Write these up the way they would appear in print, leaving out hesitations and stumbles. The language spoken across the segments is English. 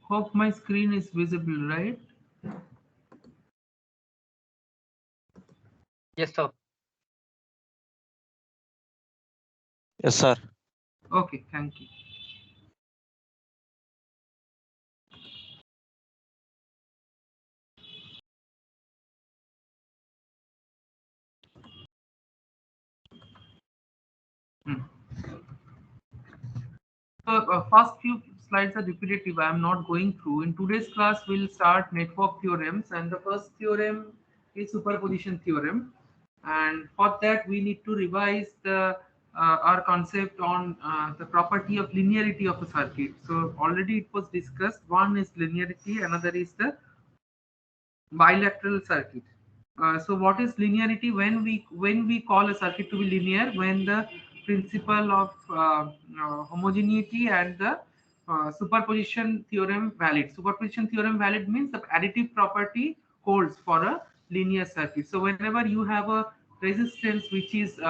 Hope my screen is visible, right? Yes, sir. Yes, sir. Okay, thank you. Hmm. So first few slides are repetitive. I am not going through. In today's class, we'll start network theorems, and the first theorem is superposition theorem. And for that, we need to revise the our concept on the property of linearity of a circuit. So already it was discussed. One is linearity, another is the bilateral circuit. So what is linearity? When we call a circuit to be linear, when the principle of homogeneity and the superposition theorem valid. Superposition theorem valid means the additive property holds for a linear circuit. So whenever you have a resistance which is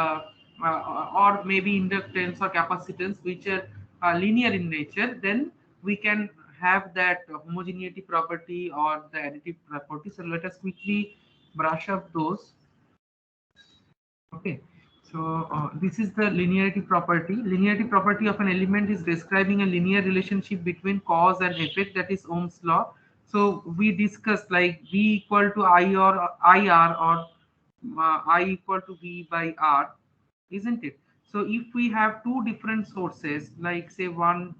or maybe inductance or capacitance which are linear in nature, then we can have that homogeneity property or the additive property. So let us quickly brush up those. Okay, so this is the linearity property. Linearity property of an element is describing a linear relationship between cause and effect, that is Ohm's law. So we discussed like V equal to I or IR, or I equal to V by R, isn't it? So if we have two different sources, like say one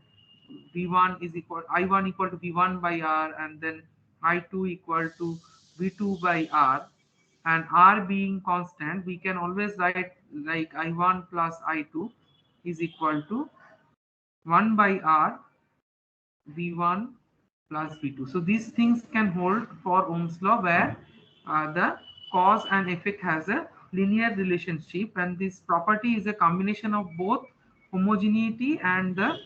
V1 is equal I1 equal to V1 by R, and then I2 equal to V2 by R, and R being constant, we can always write like I1 plus I2 is equal to 1 by R V1 plus V2. So these things can hold for Ohm's law, where the cause and effect has a linear relationship, and this property is a combination of both homogeneity and the,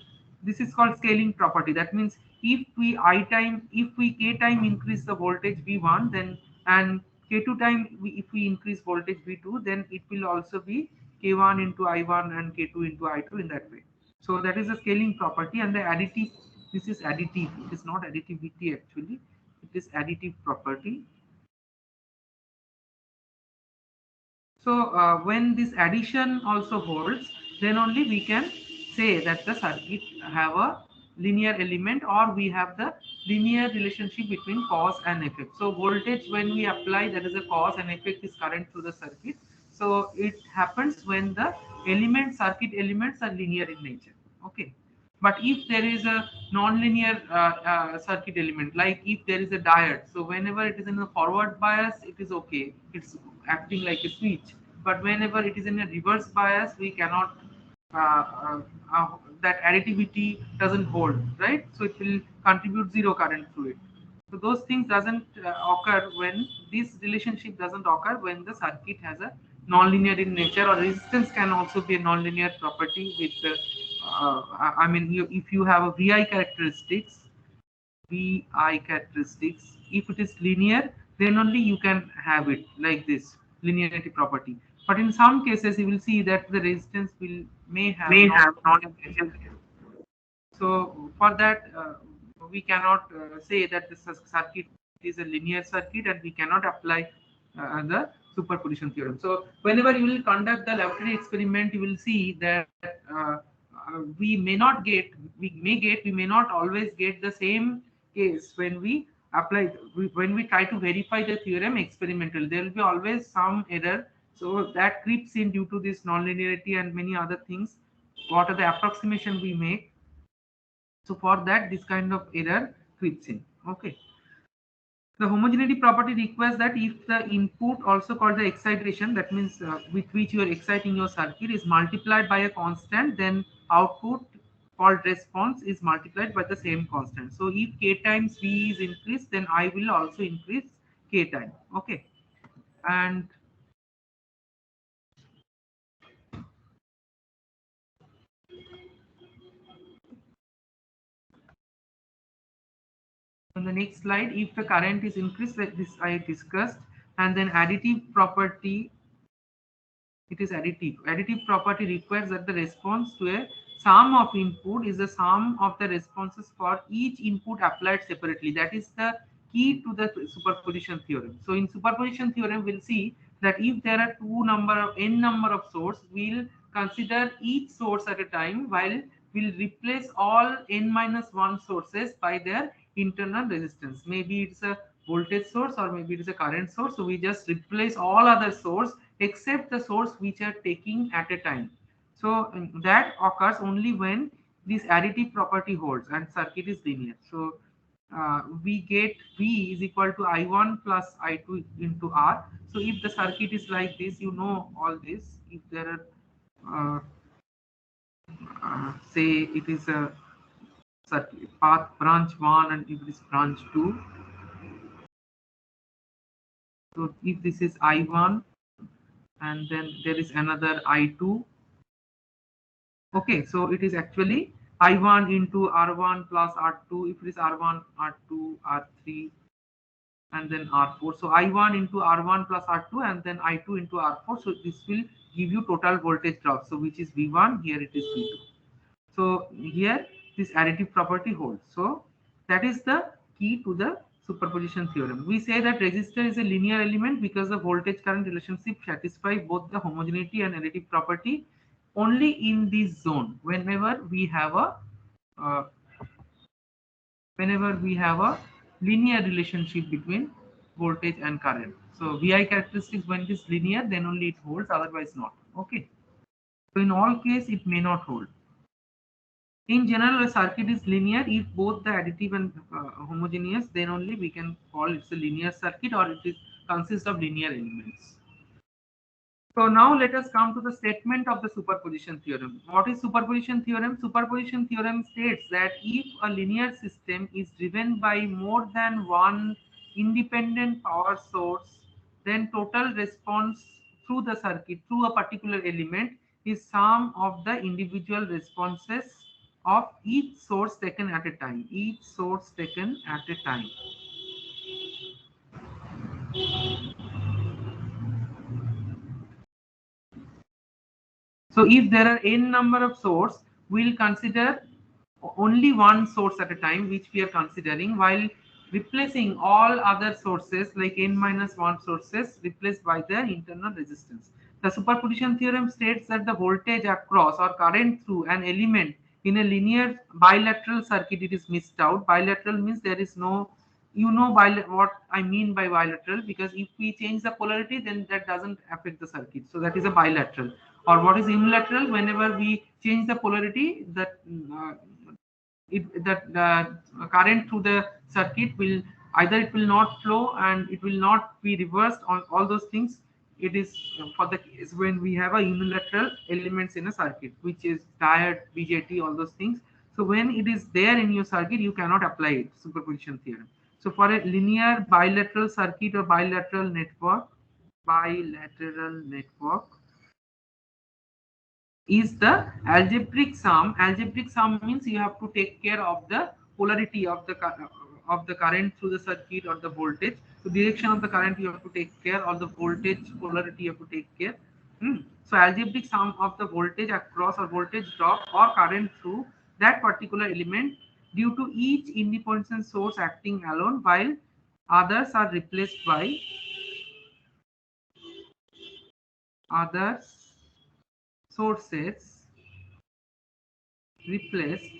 this is called scaling property. That means if we k time increase the voltage V1, then and k2 time if we increase voltage V2, then it will also be k1 into I1 and k2 into I2 in that way. So that is a scaling property, and the additive, this is additive, it is not additivity actually, it is additive property. So when this addition also holds, then only we can say that the circuit have a linear element, or we have the linear relationship between cause and effect. So voltage, when we apply, that is a cause, and effect is current through the circuit. So it happens when the circuit elements are linear in nature. Okay. But if there is a non-linear circuit element, like if there is a diode, so whenever it is in a forward bias, it is okay, it's acting like a switch. But whenever it is in a reverse bias, we cannot, that additivity doesn't hold, right? So it will contribute zero current through it. So those things doesn't occur when this relationship doesn't occur when the circuit has a non-linear in nature, or resistance can also be a non-linear property with I mean, if you have a VI characteristics, if it is linear, then only you can have it like this linearity property. But in some cases, you will see that the resistance will may have non-linear nature. So for that, we cannot say that the circuit is a linear circuit, and we cannot apply the superposition theorem. So whenever you will conduct the laboratory experiment, you will see that we may not always get the same case when we apply, when we try to verify the theorem experimental. There will be always some error. So that creeps in due to this nonlinearity and many other things. What are the approximation we make? So for that, this kind of error creeps in. Okay. The homogeneity property requires that if the input, also called the excitation, that means with which you are exciting your circuit, is multiplied by a constant, then output called response is multiplied by the same constant. So if k times V is increased, then I will also increase k time. Okay. And on the next slide, if the current is increased, like this I discussed, and then additive property, it is additive. Additive property requires that the response to a sum of input is the sum of the responses for each input applied separately. That is the key to the superposition theorem. So in superposition theorem, we'll see that if there are n number of sources, we'll consider each source at a time, while we'll replace all n minus 1 sources by their internal resistance. Maybe it's a voltage source or maybe it is a current source. So we just replace all other source except the source which are taking at a time. So that occurs only when this additive property holds and circuit is linear. So we get V is equal to I1 plus I2 into R. So if the circuit is like this, you know all this. If there are, say it is a circuit path branch 1 and if it is branch 2. So if this is I1 and then there is another I2. Okay, so it is actually I1 into R1 plus R2. If it is R1, R2, R3, and then R4. So I1 into R1 plus R2 and then I2 into R4. So this will give you total voltage drop. So which is V1, here it is V2. So here this additive property holds. So that is the key to the superposition theorem. We say that resistor is a linear element because the voltage current relationship satisfies both the homogeneity and additive property only in this zone whenever we have a uh, linear relationship between voltage and current. So VI characteristics, when it is linear, then only it holds, otherwise not. Okay. So in all case, it may not hold. In general, a circuit is linear if both the additive and homogeneous, then only we can call it a linear circuit, or it is consists of linear elements. So now let us come to the statement of the superposition theorem. What is superposition theorem? Superposition theorem states that if a linear system is driven by more than one independent power source, then total response through the circuit, through a particular element, is sum of the individual responses of each source taken at a time. Each source taken at a time. So if there are n number of sources, we'll consider only one source at a time, which we are considering, while replacing all other sources like n minus 1 sources replaced by their internal resistance. The superposition theorem states that the voltage across or current through an element in a linear bilateral circuit, it is missed out. Bilateral means there is no, what I mean by bilateral, because if we change the polarity, then that doesn't affect the circuit. So that is a bilateral. Or what is unilateral? Whenever we change the polarity, that current through the circuit will either it will not flow and it will not be reversed on all those things. It is for the case when we have a unilateral elements in a circuit, which is diode, BJT, all those things. So when it is there in your circuit, you cannot apply it, superposition theorem. So for a linear bilateral circuit or bilateral network, is the algebraic sum. Algebraic sum means you have to take care of the polarity of the current through the circuit or the voltage. So direction of the current you have to take care, or the voltage polarity you have to take care. So algebraic sum of the voltage across or voltage drop or current through that particular element due to each independent source acting alone, while others are replaced by other sources replaced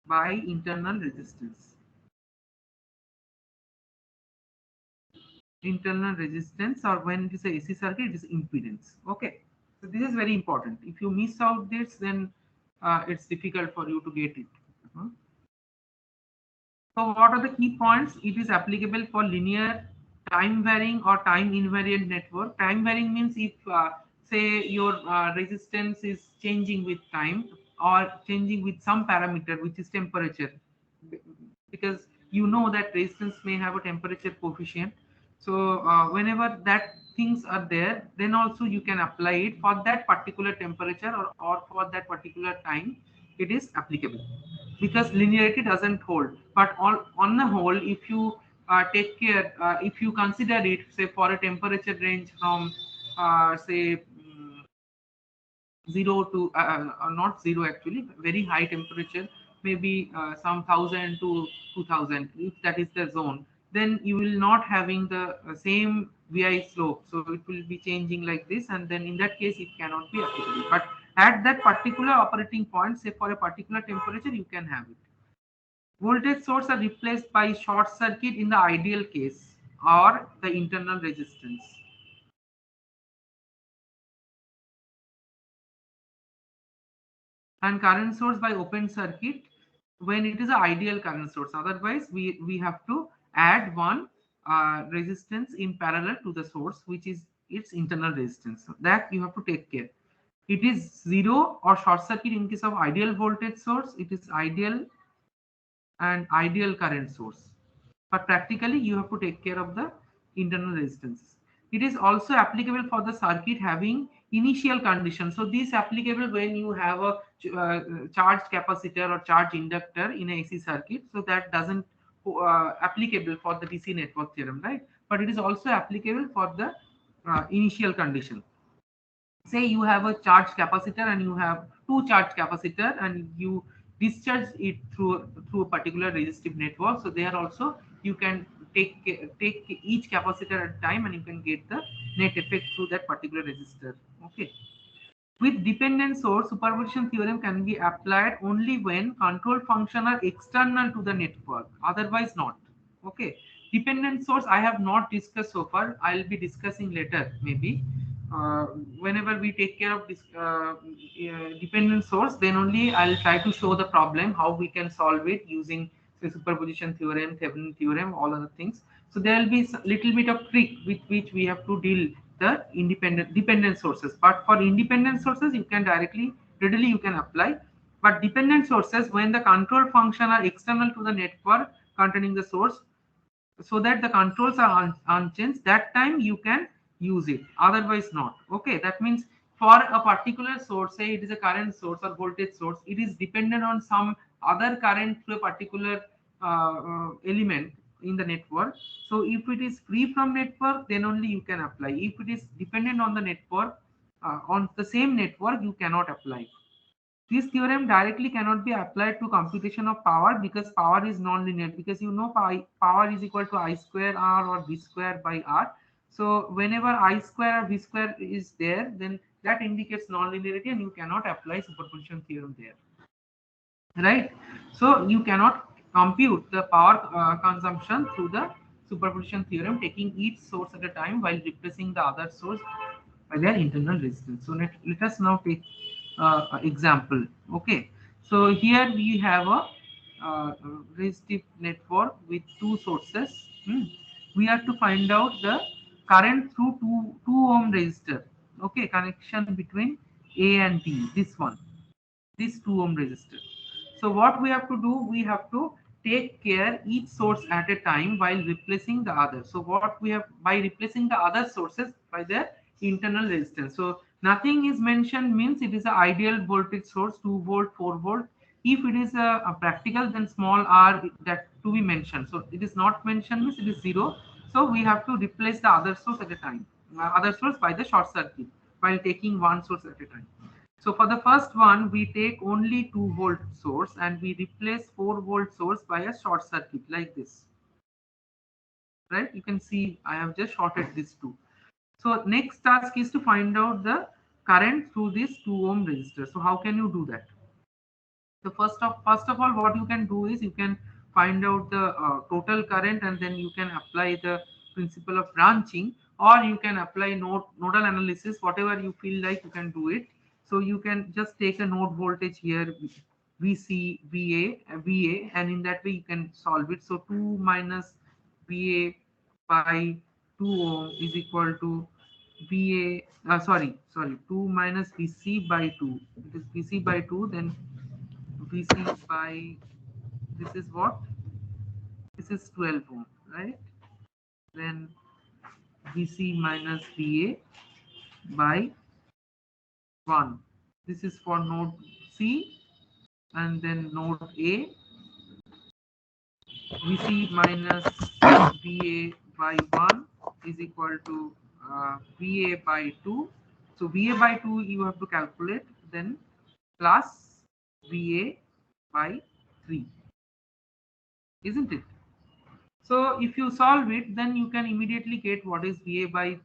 by internal resistance. Internal resistance, or when it is a AC circuit, it is impedance. Okay, so this is very important. If you miss out this, then it's difficult for you to get it. So what are the key points? It is applicable for linear, time varying or time invariant network. Time varying means if say your resistance is changing with time or changing with some parameter, which is temperature, because you know that resistance may have a temperature coefficient. So whenever that things are there, then also you can apply it for that particular temperature, or for that particular time it is applicable, because linearity doesn't hold. But on the whole, if you take care, if you consider it, say for a temperature range from say 0 to not 0 actually, very high temperature, maybe some 1000 to 2000, if that is the zone, then you will not having the same vi slope, so it will be changing like this, and then in that case it cannot be applicable. But at that particular operating point, say for a particular temperature, you can have it. Voltage source are replaced by short circuit in the ideal case, or the internal resistance, and current source by open circuit when it is an ideal current source. Otherwise we have to add one resistance in parallel to the source, which is its internal resistance. So that you have to take care. It is zero or short circuit in case of ideal voltage source. It is ideal and ideal current source, but practically you have to take care of the internal resistances. It is also applicable for the circuit having initial condition. So this applicable when you have a charged capacitor or charged inductor in a AC circuit. So that doesn't applicable for the DC network theorem, right? But it is also applicable for the initial condition. Say you have a charged capacitor and you have two charged capacitor, and you discharge it through a particular resistive network. So there also you can take each capacitor at a time, and you can get the net effect through that particular resistor. Okay. With dependent source, superposition theorem can be applied only when control function are external to the network, otherwise not. Okay. Dependent source I have not discussed so far. I'll be discussing later, maybe. Whenever we take care of this dependent source, then only I'll try to show the problem, how we can solve it using say superposition theorem, Thevenin theorem, all other things. So there will be a little bit of trick with which we have to deal the dependent sources. But for independent sources, you can readily you can apply. But dependent sources, when the control function are external to the network containing the source, so that the controls are unchanged, that time you can use it, otherwise not. Okay, that means for a particular source, say it is a current source or voltage source, it is dependent on some other current to a particular element in the network. So if it is free from network, then only you can apply. If it is dependent on the network, on the same network, you cannot apply. This theorem directly cannot be applied to computation of power, because power is non-linear, because you know power is equal to I square R or V square by R. So whenever I square or V square is there, then that indicates non-linearity, and you cannot apply superposition theorem there, right? So you cannot compute the power consumption through the superposition theorem, taking each source at a time while replacing the other source by their internal resistance. So let us now take example. Okay, so here we have a resistive network with two sources. We have to find out the current through 2 ohm resistor. Okay, connection between A and D, this one, this 2 ohm resistor. So what we have to do, we have to take care each source at a time while replacing the other. So what we have, by replacing the other sources by their internal resistance. So nothing is mentioned means it is an ideal voltage source, 2 volt, 4 volt. If it is a practical, then small r that to be mentioned. So it is not mentioned means it is 0. So we have to replace the other source at a time, other source by the short circuit while taking one source at a time. So for the first one, we take only 2 volt source and we replace 4 volt source by a short circuit like this, right? You can see I have just shorted this two. So next task is to find out the current through this 2 ohm resistor. So how can you do that? So first of all, what you can do is you can find out the total current, and then you can apply the principle of branching, or you can apply nodal analysis, whatever you feel like you can do it. So you can just take a node voltage here, VC, VA, and in that way you can solve it. So 2 minus VA by 2 ohm is equal to VA, sorry, 2 minus VC by 2. It is VC by 2, then VC by, this is what? This is 12 ohm, right? Then VC minus VA by 1. This is for node C, and then node A, VC minus VA by 1 is equal to VA by 2. So VA by 2 you have to calculate. then plus VA by 3, isn't it? So if you solve it, then you can immediately get what is VA by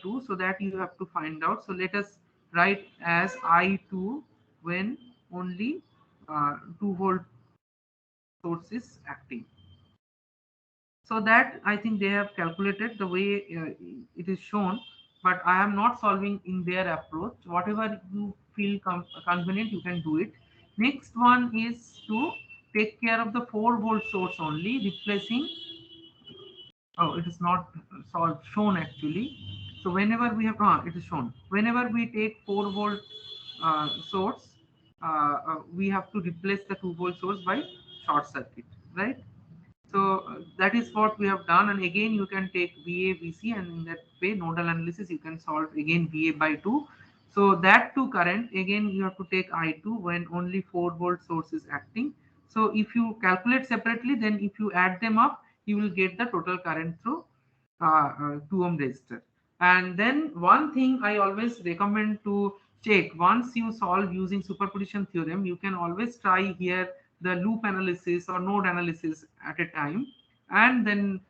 2. So that you have to find out. So let us write as I2 when only 2-volt source is acting. So that I think they have calculated the way it is shown, but I am not solving in their approach. Whatever you feel convenient, you can do it. Next one is to take care of the 4-volt source only, replacing. Oh, it is not solved shown actually. So whenever we have it is shown whenever we take 4-volt source, we have to replace the 2-volt source by short circuit, right? So that is what we have done, and again you can take VA VC, and in that way nodal analysis you can solve again VA by 2. So that to current, again you have to take I2 when only 4-volt source is acting. So if you calculate separately, then if you add them up, you will get the total current through 2 ohm resistor. And then one thing I always recommend to check, once you solve using superposition theorem, you can always try here the loop analysis or node analysis at a time, and then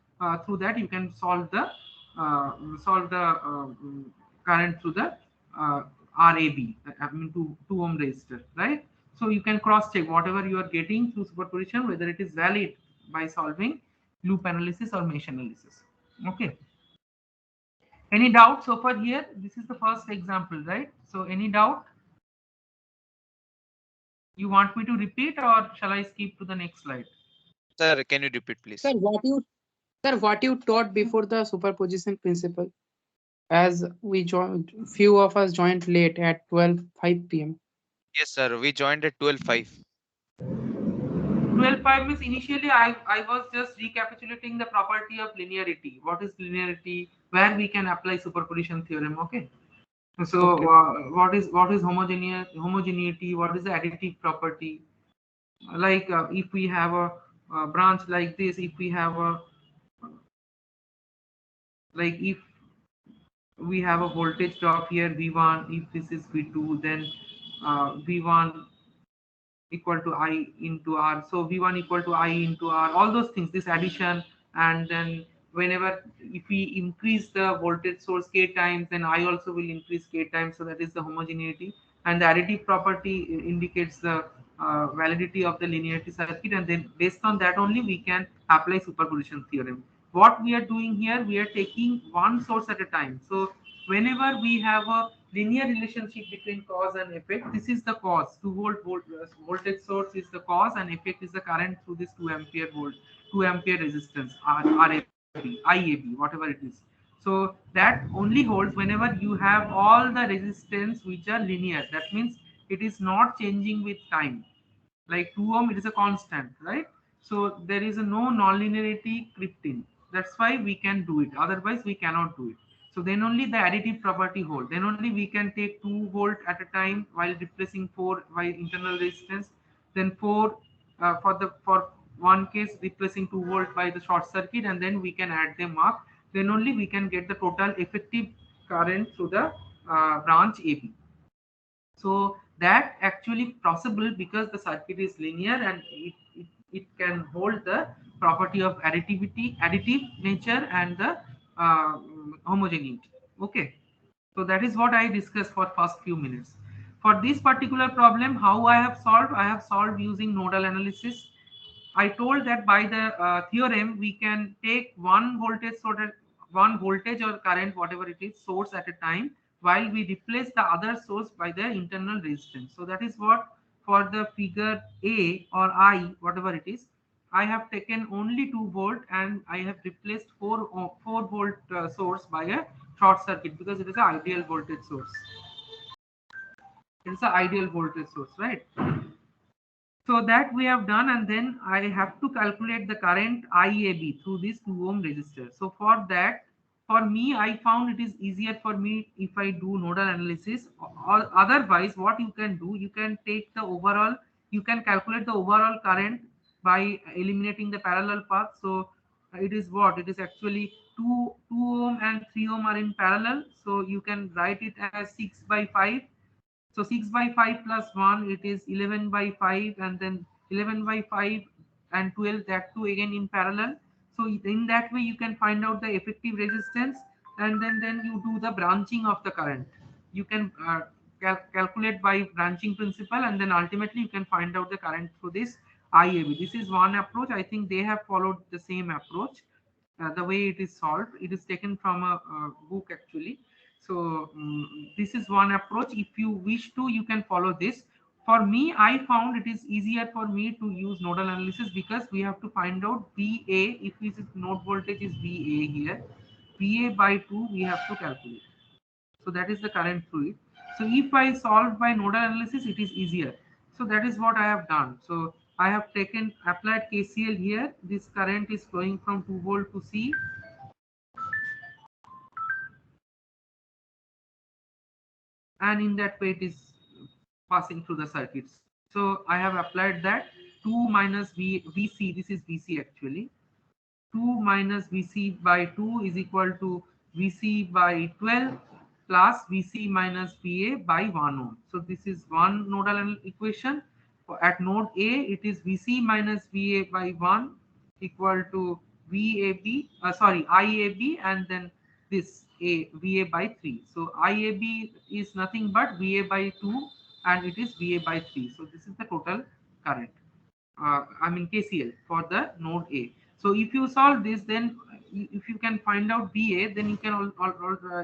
through that you can solve the current through the uh, RAB, I mean 2 ohm resistor, right? So you can cross check whatever you are getting through superposition, whether it is valid by solving loop analysis or mesh analysis. Okay. Any doubt so far here? This is the first example, right? So any doubt? You want me to repeat, or shall I skip to the next slide? Sir, can you repeat, Sir, please? what you taught before the superposition principle, as we joined, few of us joined late at 12:05 p.m. Yes, sir. We joined at 12:05. 12.5 means initially I was just recapitulating the property of linearity. What is linearity? Where we can apply superposition theorem. Okay. So Okay. what is homogeneity? What is the additive property? Like if we have a branch like this, if we have a like if we have a voltage drop here V1, if this is V2, then V1 equal to I into R. So V1 equal to I into R, all those things, this addition. And then whenever, if we increase the voltage source K times, then I also will increase K times. So that is the homogeneity. And the additive property indicates the validity of the linearity circuit. And then based on that only we can apply superposition theorem. What we are doing here, we are taking one source at a time. So whenever we have a linear relationship between cause and effect, this is the cause. 2-volt voltage source is the cause, and effect is the current through this 2 ampere resistance, RAB, IAB, whatever it is. So that only holds whenever you have all the resistance which are linear. That means it is not changing with time. Like 2 ohm, it is a constant, right? So there is a no nonlinearity crept in. That's why we can do it. Otherwise, we cannot do it. So then only the additive property hold. Then only we can take 2 volt at a time while replacing 4 by internal resistance. Then 4 for one case replacing 2 volt by the short circuit, and then we can add them up. Then only we can get the total effective current through the branch AB. So that actually possible because the circuit is linear, and it can hold the property of additive nature, and the homogeneity. Okay. So that is what I discussed for first few minutes. For this particular problem, how I have solved using nodal analysis. I told that by the theorem we can take one voltage or current, whatever it is, source at a time, while we replace the other source by the internal resistance. So that is what, for the figure A or I, whatever it is, I have taken only 2 volt, and I have replaced 4 volt source by a short circuit, because it is an ideal voltage source. It is an ideal voltage source, right? So that we have done, and then I have to calculate the current IAB through this 2 ohm resistor. So for that, for me, I found it is easier for me if I do nodal analysis. Or otherwise, what you can do, you can take the overall, you can calculate the overall current by eliminating the parallel path. So it is what? It is actually 2 ohm and 3 ohm are in parallel. So you can write it as 6 by 5. So 6 by 5 plus 1, it is 11 by 5, and then 11 by 5 and 12, that too again in parallel. So in that way you can find out the effective resistance, and then you do the branching of the current. You can calculate by branching principle, and then ultimately you can find out the current through this IAB. This is one approach. I think they have followed the same approach. The way it is solved, it is taken from a book actually. So this is one approach. If you wish to, you can follow this. For me, I found it is easier for me to use nodal analysis, because we have to find out VA. If this node voltage is VA here, VA by 2 we have to calculate. So that is the current through it. So if I solve by nodal analysis, it is easier. So that is what I have done. So I have applied KCL here. This current is flowing from 2 volt to C. And in that way it is passing through the circuits. So I have applied that 2 minus VC, this is VC actually. 2 minus VC by 2 is equal to VC by 12 plus VC minus VA by 1 ohm. So this is one nodal equation. At node A, it is VC minus VA by 1 equal to IAB, and then this VA by 3. So IAB is nothing but VA by 2, and it is VA by 3. So this is the total current. KCL for the node A. So if you solve this, then if you can find out VA, then you can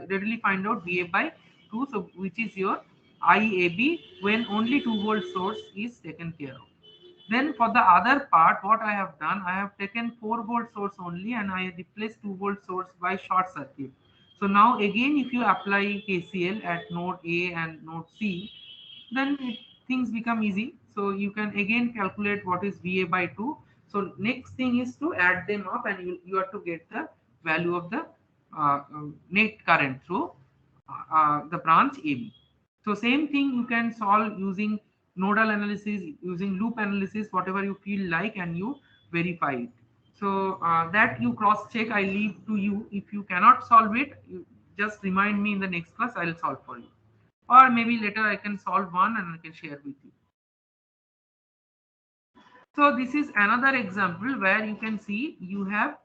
readily find out VA by 2, so which is your IAB when only 2 volt source is taken care of. Then for the other part, what I have done, I have taken 4 volt source only, and I replaced 2 volt source by short circuit. So now again, if you apply KCL at node A and node C, then things become easy. So you can again calculate what is VA by 2. So next thing is to add them up, and you have to get the value of the net current through the branch AB. So same thing you can solve using nodal analysis, using loop analysis, whatever you feel like, and you verify it. So that you cross check, I leave to you. If you cannot solve it, you just remind me in the next class, I'll solve for you. Or maybe later I can solve one and I can share with you. So this is another example where you can see you have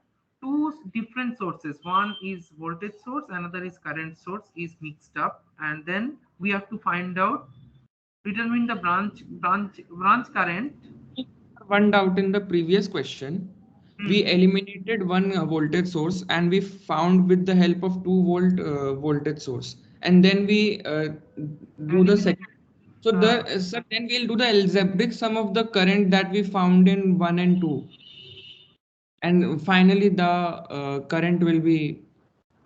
two different sources. One is voltage source, another is current source is mixed up, and then we have to find out, determine the branch current. One doubt in the previous question. We eliminated one voltage source and we found with the help of 2 volt voltage source, and then we do the second. So sir, then we'll do the algebraic sum of the current that we found in 1 and 2, and finally the current will be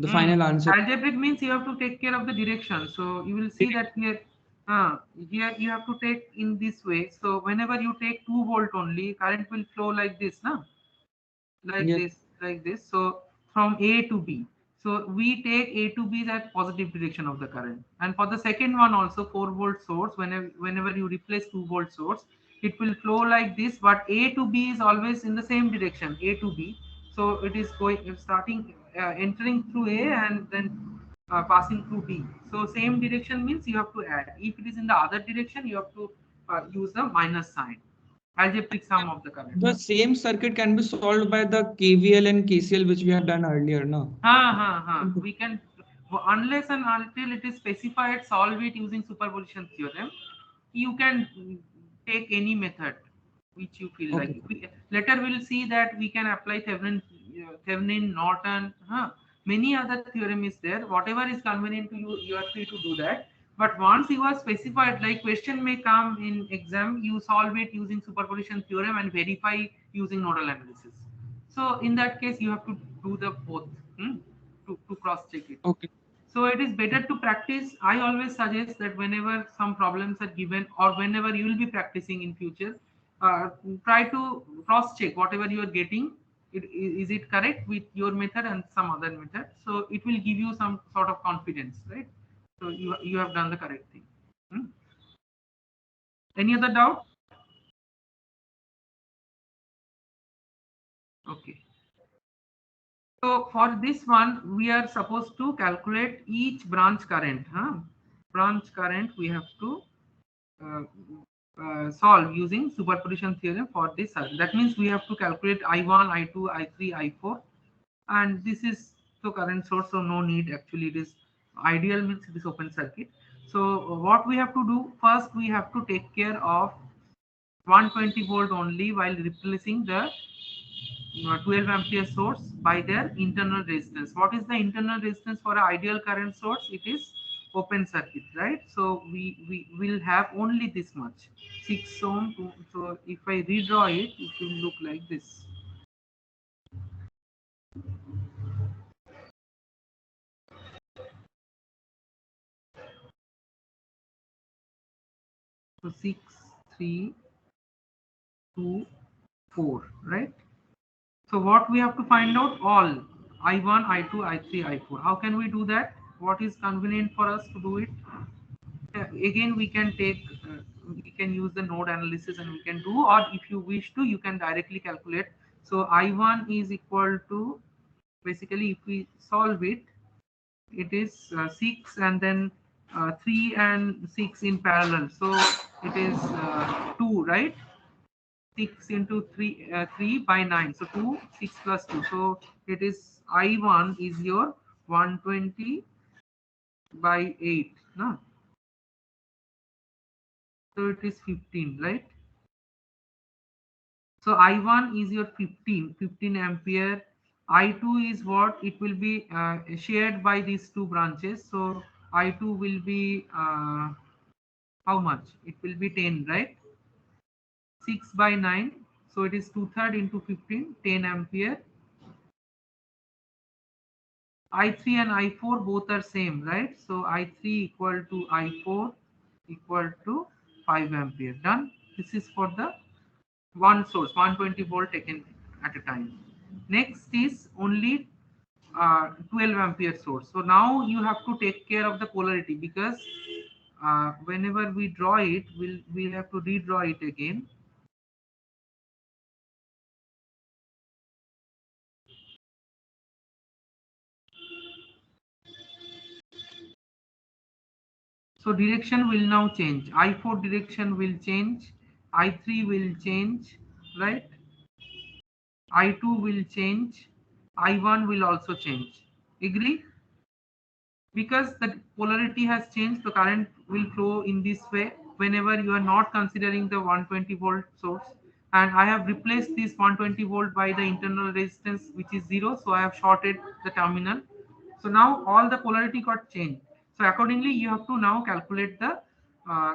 the final answer. Algebraic means you have to take care of the direction. So you will see that here, here you have to take in this way. So whenever you take 2 volt only, current will flow like this, now, like Yes. this, like this. So from A to B. So we take A to B as positive direction of the current. And for the second one also, 4 volt source, whenever you replace 2 volt source, it will flow like this, but A to B is always in the same direction, A to B. So it is going, starting, entering through A and then passing through B. So same direction means you have to add. If it is in the other direction, you have to use the minus sign. Algebraic sum of the current. The same circuit can be solved by the KVL and KCL which we have done earlier, no? We can, unless and until it is specified, solve it using superposition theorem. You can take any method which you feel Okay. like. Later we'll see that we can apply Thevenin, Norton, many other theorem is there. Whatever is convenient to you, you are free to do that. But once you are specified, like question may come in exam, you solve it using superposition theorem and verify using nodal analysis. So in that case, you have to do the both to cross check it. Okay. So it is better to practice. I always suggest that whenever some problems are given, or whenever you will be practicing in future, try to cross check whatever you are getting. Is it correct with your method and some other method? So it will give you some sort of confidence, right? So you have done the correct thing. Any other doubt? Okay. So for this one, we are supposed to calculate each branch current. Branch current we have to solve using superposition theorem for this circuit. That means we have to calculate I1, I2, I3, I4, and this is the current source, so no need. Actually, it is ideal, means it is open circuit. So what we have to do first, we have to take care of 120 volt only while replacing the 12 ampere source by their internal resistance. What is the internal resistance for an ideal current source? It is open circuit, right? So we will have only this much, 6 ohm. So if I redraw it, it will look like this. So 6, 3, 2, 4, right? So what we have to find out? All I1, I2, I3, I4. How can we do that? What is convenient for us to do it? Again, we can we can use the node analysis, and we can do, or if you wish to, you can directly calculate. So I1 is equal to, basically if we solve it, it is 6, and then 3 and 6 in parallel, so it is 2, right? 6 into 3, 3 by 9, so 2, 6 plus 2, so it is I1 is your 120 by 8, no? So it is 15, right? So I1 is your 15 ampere. I2 is what? It will be shared by these two branches. So I2 will be how much? It will be 10, right? 6 by 9. So it is 2/3 into 15, 10 ampere. I3 and I4 both are same, right? So I3 equal to I4 equal to 5 ampere. Done. This is for the one source, 120 volt taken at a time. Next is only 12 ampere source. So now you have to take care of the polarity, because whenever we draw it, we'll have to redraw it again. So direction will now change. I4 direction will change. I3 will change, right? I2 will change. I1 will also change. Agree? Because the polarity has changed, the current will flow in this way whenever you are not considering the 120 volt source. And I have replaced this 120 volt by the internal resistance, which is 0. So I have shorted the terminal. So now all the polarity got changed. So accordingly, you have to now calculate the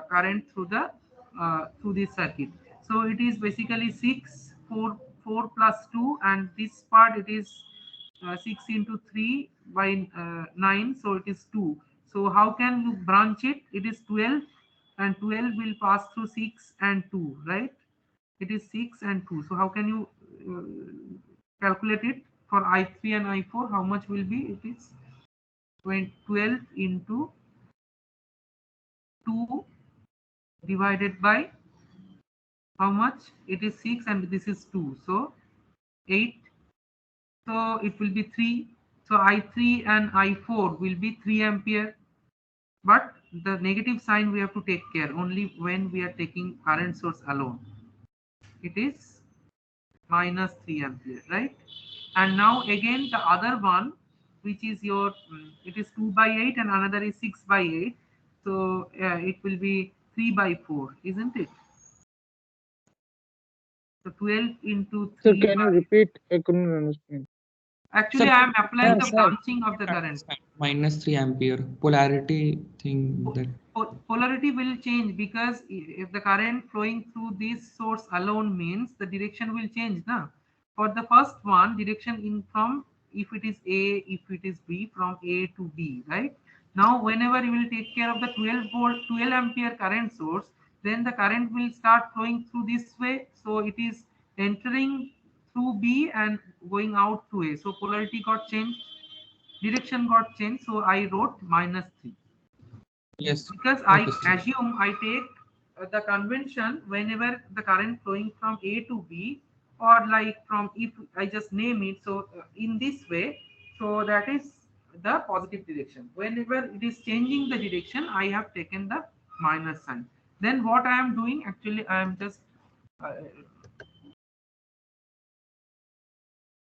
current through the through this circuit. So it is basically 6, 4 plus 2, and this part it is 6 into 3 by 9, so it is 2. So how can you branch it? It is 12, and 12 will pass through 6 and 2, right? It is 6 and 2. So how can you calculate it for I3 and I4? How much will be? It is 12 into 2 divided by how much? It is 6 and this is 2, so 8. So it will be 3. So I3 and I4 will be 3 ampere. But the negative sign we have to take care only when we are taking current source alone. It is minus 3 ampere, right? And now again the other one, which is your, it is 2 by 8 and another is 6 by 8. So it will be 3 by 4, isn't it? So 12 into 3 Sir, can you by, repeat? I couldn't understand. actually Sir, I am applying the sir. branching of the current. minus 3 ampere polarity thing that Polarity will change, because if the current flowing through this source alone means the direction will change now. For the first one, direction in from, if it is A, if it is B, from A to B, right? Now whenever you will take care of the 12 volt 12 ampere current source, then the current will start flowing through this way, so it is entering through B and going out to A. So polarity got changed, direction got changed, so I wrote minus 3. yes. Because I Okay, sir. assume, I take the convention whenever the current flowing from A to B, or like from, if I just name it, so in this way, so that is the positive direction. Whenever it is changing the direction, I have taken the minus sign. Then what I am doing, actually, I am just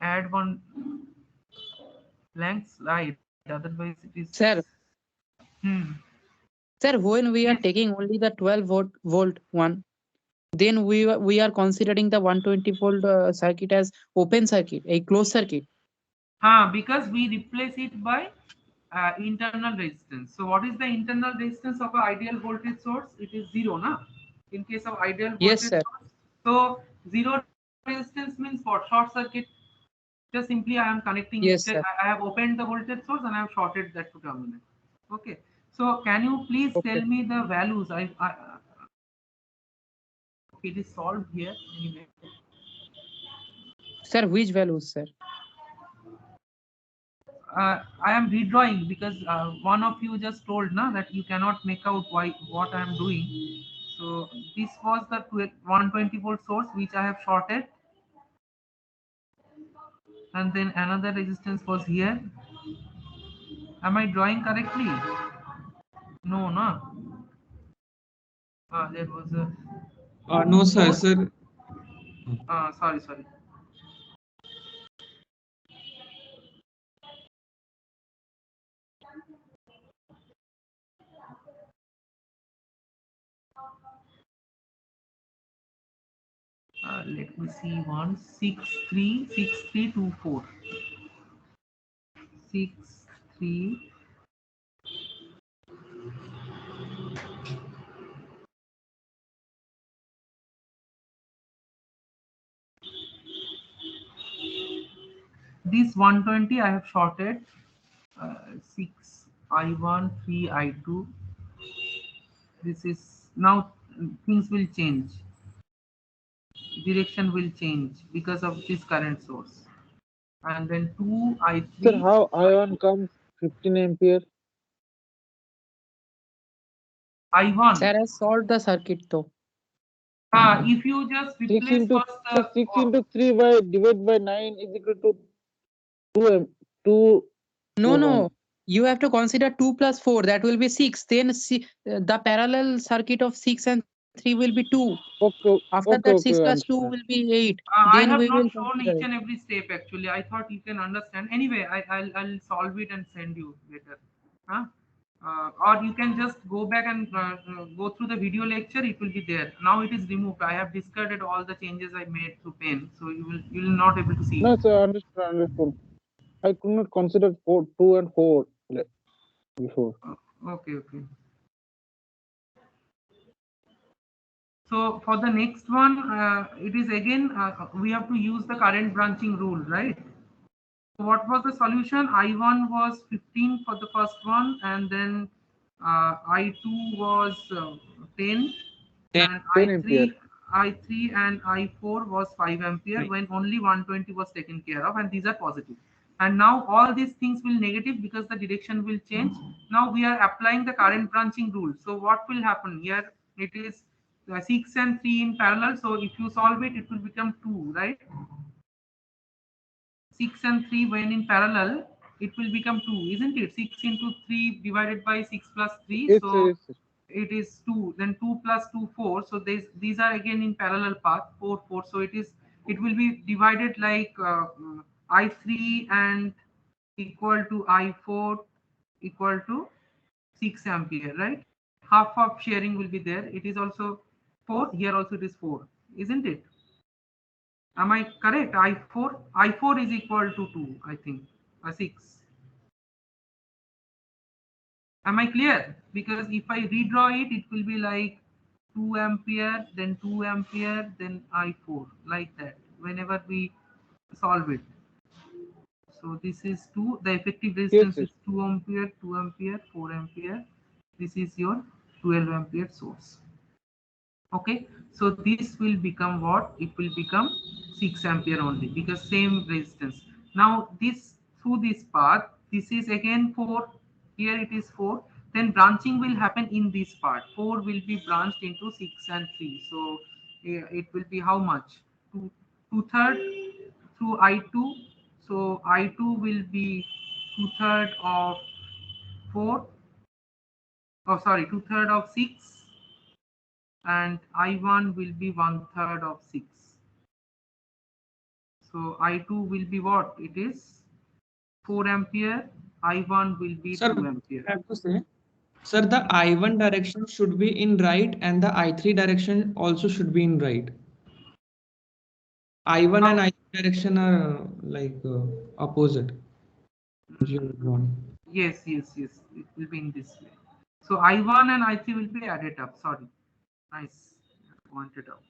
add one blank slide. Otherwise, it is. Sir, Hmm. sir, when we are Yes. taking only the 12 volt one, then we are considering the 120 volt circuit as open circuit, a closed circuit. Because we replace it by internal resistance. So what is the internal resistance of an ideal voltage source? It is zero, na? In case of ideal Yes, voltage sir. source. So zero resistance means what? Short circuit. Just simply I am connecting instead. Yes, sir. I have opened the voltage source and I have shorted that to terminal. Okay. So can you please tell Okay. me the values? It is solved here anyway. Sir, which values, sir? I am redrawing because one of you just told na that you cannot make out why what I am doing. So this was the 120 volt source which I have shorted, and then another resistance was here. Am I drawing correctly? No, no. There was a No, sir, source. sir. Sorry. Let me see. 1636324. 63. This 120 I have shorted. 6 I1 3 I2. This is now things will change. Direction will change because of this current source. And then 2 Sir, I3 how ion I4. comes 15 ampere? I1. Sir has solved the circuit though. If you just 6 replace into first sir, 6 into 3 by divide by 9 is equal to 2 No, ohm. no. You have to consider 2 plus 4. That will be 6. Then the parallel circuit of 6 and 3 will be 2. Okay, After that, okay, 6 okay, plus 2 will understand. be 8. I Then we have will not shown consider each it. and every step actually. I thought you can understand. Anyway, I'll solve it and send you later. Huh? Or you can just go back and go through the video lecture. It will be there. Now it is removed. I have discarded all the changes I made through pen, so you will not able to see No, it. sir, understood. I could not consider 2 and 4 before. Okay. So for the next one, it is again we have to use the current branching rule, right? So what was the solution? I1 was 15 for the first one, and then I2 was 10, 10. and 10 ampere. I3 and I4 was 5 ampere Right. when only 120 was taken care of, and these are positive. And now all these things will negative because the direction will change. Now we are applying the current branching rule. So what will happen here? It is 6 and 3 in parallel. So if you solve it, it will become 2, right? 6 and 3 when in parallel, it will become 2, isn't it? 6 into 3 divided by 6 plus 3. Yes, sir, So yes, sir. it is 2. Then 2 plus 2, 4. So these are again in parallel path, 4, 4. So it will be divided like I3 and equal to I4 equal to 6 ampere, right? Half of sharing will be there. It is also 4. Here also it is 4, isn't it? Am I correct? I4 is equal to 2, I think, 6. Am I clear? Because if I redraw it, it will be like 2 ampere, then 2 ampere, then I4, like that, whenever we solve it. So this is 2, the effective Yes, resistance sir. is 2 ampere, 2 ampere, 4 ampere. This is your 12 ampere source. Okay, so this will become what? It will become 6 ampere only because same resistance. Now this through this path, this is again 4. Here it is 4. Then branching will happen in this part. 4 will be branched into 6 and 3. So it will be how much? 2/3 through I2. So I2 will be 2/3 of 4. Oh, sorry, 2/3 of 6. and I1 will be 1/3 of 6. So I2 will be what? It is 4 ampere. I1 will be Sir, 2 ampere. I have to say, sir, the I1 direction should be in right and the I3 direction also should be in right. I1 and I3 direction are opposite. You're wrong. Yes, yes, yes. It will be in this way. So I1 and I3 will be added up. Sorry. Nice. Pointed out.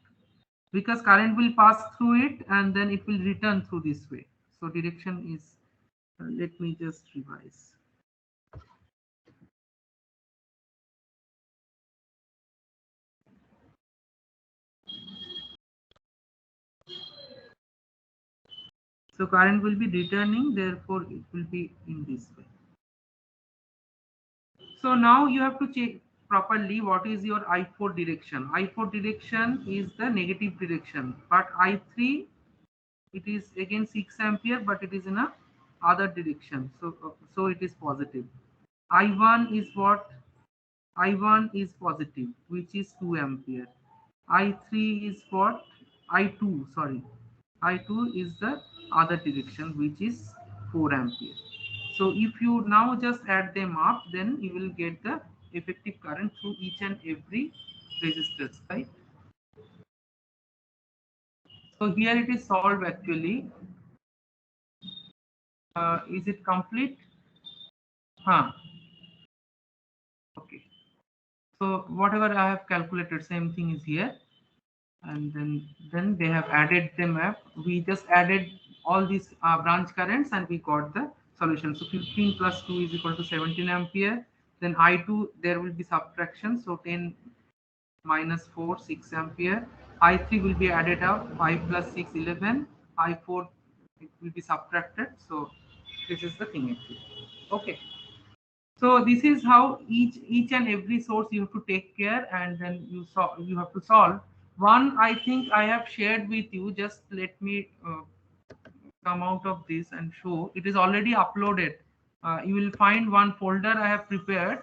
Because current will pass through it and then it will return through this way. So direction is, let me just revise. So current will be returning, therefore it will be in this way. So now you have to check properly what is your I4 direction. I4 direction is the negative direction, but I3, it is again 6 ampere, but it is in a other direction. So it is positive. I1 is what? I1 is positive, which is 2 ampere. I3 is what? I2, sorry. I2 is the other direction, which is 4 ampere. So if you now just add them up, then you will get the effective current through each and every resistance, right? So here it is solved actually. Is it complete? Huh. Okay. So whatever I have calculated, same thing is here. And then they have added them up. We just added all these branch currents and we got the solution. So 15 plus 2 is equal to 17 ampere. Then I2, there will be subtraction. So 10 minus 4, 6 ampere. I3 will be added up, 5 plus 6, 11. I4, it will be subtracted. So this is the thing actually. Okay. So this is how each and every source you have to take care, and then you have to solve. One, I think I have shared with you. Just let me come out of this and show. It is already uploaded. You will find one folder I have prepared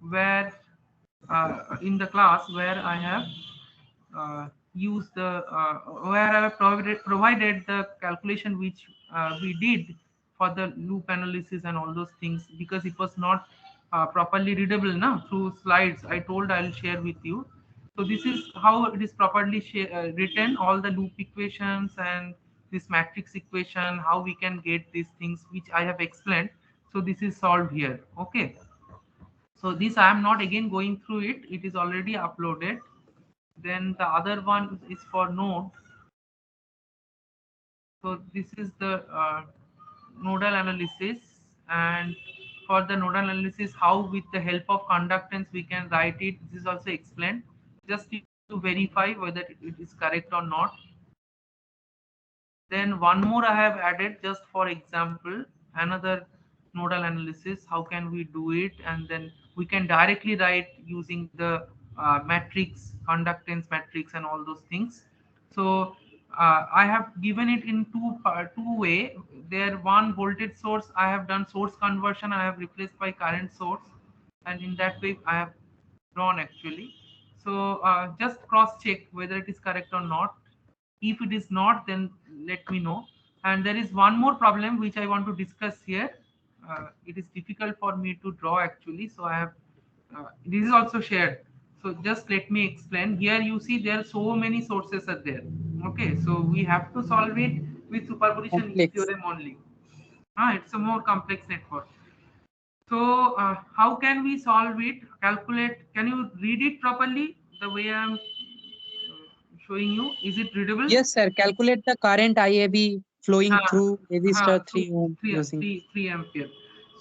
where in the class where I have used the where I have provided the calculation which we did for the loop analysis and all those things, because it was not properly readable now through slides. I told I'll share with you. So this is how it is properly written, all the loop equations and this matrix equation, how we can get these things which I have explained. So this is solved here. Okay. So this I am not again going through it. It is already uploaded. Then the other one is for node. So this is the nodal analysis, and for the nodal analysis, how with the help of conductance we can write it. This is also explained. Just to verify whether it is correct or not. Then one more I have added just for example, another nodal analysis. How can we do it? And then we can directly write using the matrix, conductance matrix, and all those things. So I have given it in two way. There one voltage source I have done source conversion. I have replaced by current source, and in that way I have drawn actually. So just cross check whether it is correct or not. If it is not, then let me know. And there is one more problem which I want to discuss here. It is difficult for me to draw actually, so I have this is also shared. So just let me explain. Here you see there are so many sources are there. Okay, so we have to solve it with superposition Complex. theorem only. It's a more complex network. So how can we solve it? Calculate. Can you read it properly the way I am showing you? Is it readable? Yes, sir. Calculate the current IAB flowing through resistor So 3 ohm using. 3 ampere.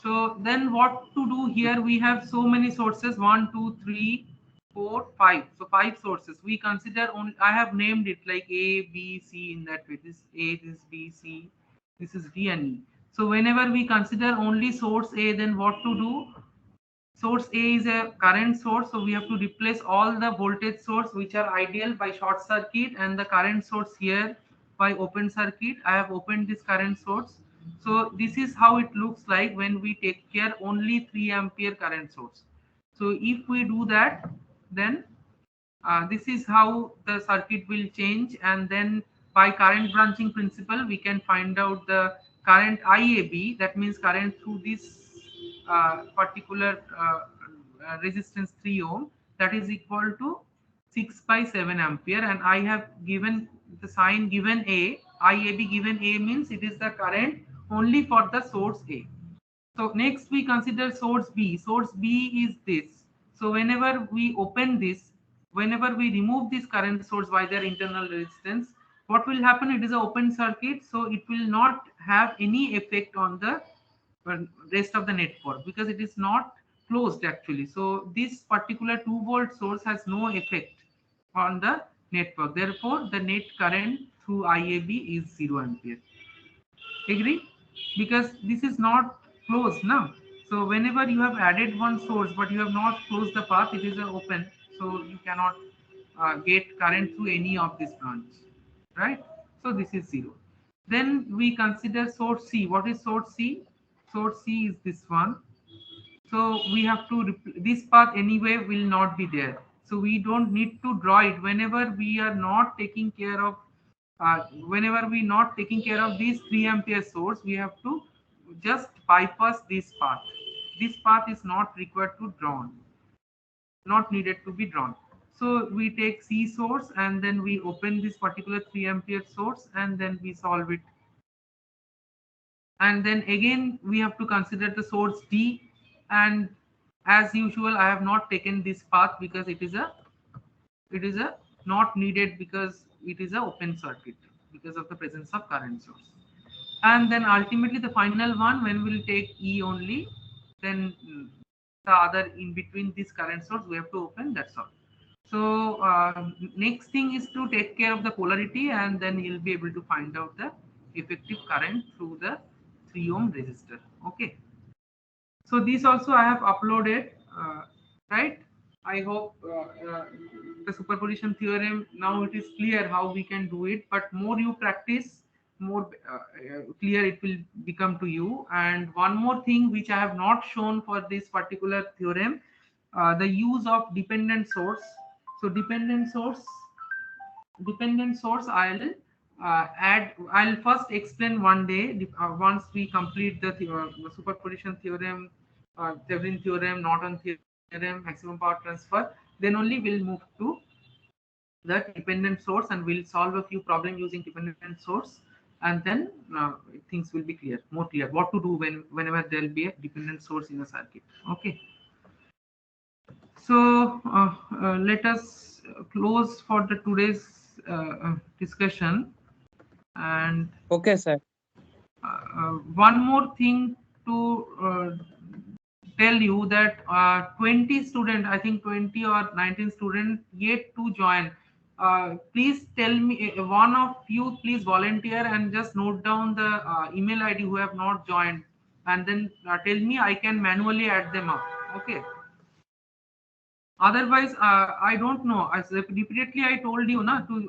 So then what to do here? We have so many sources, 1, 2, 3, 4, 5. So 5 sources. We consider only, I have named it like A, B, C in that way. This A, this B, C, this is D and E. So whenever we consider only source A, then what to do? Source A is a current source, so we have to replace all the voltage source which are ideal by short circuit, and the current source here by open circuit. I have opened this current source. So this is how it looks like when we take care only 3 ampere current source. So if we do that, then This is how the circuit will change, and then by current branching principle we can find out the current IAB, that means current through this particular resistance 3 ohm, that is equal to 6 by 7 ampere, and I have given the sign given A. IAB given A means it is the current only for the source A. So next we consider source B. Source B is this. So whenever we open this, whenever we remove this current source by their internal resistance, what will happen? It is an open circuit, so it will not have any effect on the rest of the network because it is not closed actually. So this particular 2-volt source has no effect on the network. Therefore, the net current through IAB is 0 ampere. Agree? Because this is not closed now. So whenever you have added one source but you have not closed the path, it is open, so you cannot get current through any of this branch, right? So this is 0. Then we consider source C. What is source C? Source C is this one. So we have to, this path anyway will not be there, so we don't need to draw it whenever we are not taking care of whenever we not taking care of this 3 ampere source. We have to just bypass this path. This path is not required to drawn, not needed to be drawn. So we take C source and then we open this particular 3 ampere source and then we solve it. And then again we have to consider the source D, and as usual I have not taken this path because it is a not needed because it is a open circuit because of the presence of current source. And then ultimately the final one, when we'll take E only, then the other in between this current source we have to open, that's all. So next thing is to take care of the polarity, and then you'll be able to find out the effective current through the 3 ohm resistor. Okay, so this also I have uploaded, right? I hope the superposition theorem now it is clear how we can do it, but more you practice, more clear it will become to you. And one more thing which I have not shown for this particular theorem, the use of dependent source. So dependent source I'll first explain one day once we complete the superposition theorem, Thevenin theorem, Norton theorem, maximum power transfer. Then only we'll move to the dependent source and we'll solve a few problems using dependent source, and then things will be more clear what to do whenever there will be a dependent source in a circuit. Okay, so let us close for the today's discussion. And Okay, sir. one more thing to tell you that 20 student, I think 20 or 19 student yet to join. Please tell me, one of you please volunteer and just note down the email ID who have not joined, and then tell me, I can manually add them up. Okay, otherwise I don't know, as repeatedly I told you na to